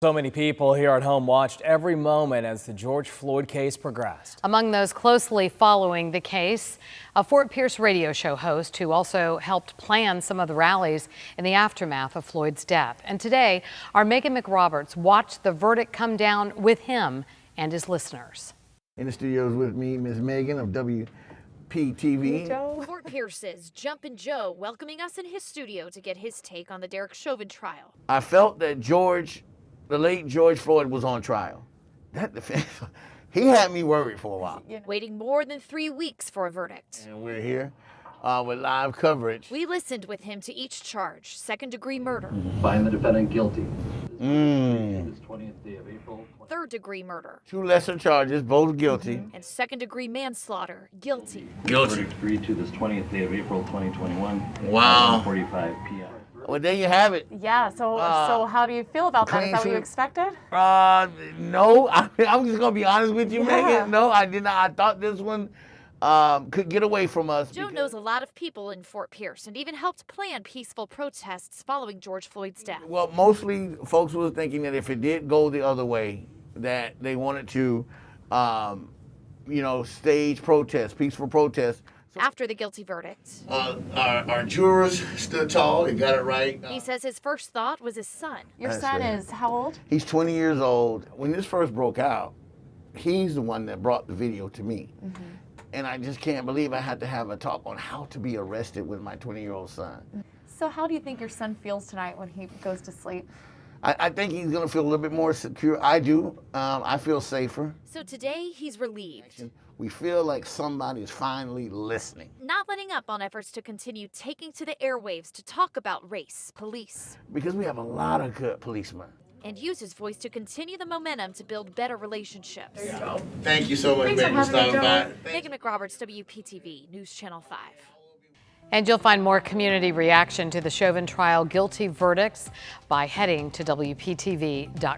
So many people here at home watched every moment as the George Floyd case progressed. Among those closely following the case, a Fort Pierce radio show host who also helped plan some of the rallies in the aftermath of Floyd's death. And today, our Megan McRoberts watched the verdict come down with him and his listeners. In the studios with me, Ms. Megan of WPTV. Fort Pierce's Jumpin' Joe welcoming us in his studio to get his take on the Derek Chauvin trial. I felt that the late George Floyd was on trial. He had me worried for a while. Waiting more than 3 weeks for a verdict. And we're here with live coverage. We listened with him to each charge: second-degree murder, Find the defendant guilty. Mm. This 20th day of April. third-degree murder, 2 lesser charges, both guilty. and second-degree manslaughter, guilty. Verdict agreed to this 20th day of April 2021. Wow. 45 p.m. Well, there you have it. Yeah, so how do you feel about that? Is that what you sweep. expected? No, I'm just gonna be honest with you, Yeah. Megan. No, I did not. I thought this one could get away from us. Joe knows a lot of people in Fort Pierce and even helped plan peaceful protests following George Floyd's death. Well, mostly folks were thinking that if it did go the other way, that they wanted to, stage protests, peaceful protests. After the guilty verdict, Our jurors stood tall. They got it right. he says his first thought was his son. Your That's son right. is how old? He's 20 years old. When this first broke out, he's the one that brought the video to me. Mm-hmm. And I just can't believe I had to have a talk on how to be arrested with my 20-year-old son. So how do you think your son feels tonight when he goes to sleep? I think he's going to feel a little bit more secure. I do. I feel safer. So today, he's relieved, We feel like somebody's finally listening. not letting up on efforts to continue taking to the airwaves to talk about race, police, Because we have a lot of good policemen. and use his voice to continue the momentum to build better relationships. Thank you so much, Thanks for Megan, for having me, stopping by. Megan McRoberts, WPTV, News Channel 5. And you'll find more community reaction to the Chauvin trial guilty verdicts by heading to WPTV.com.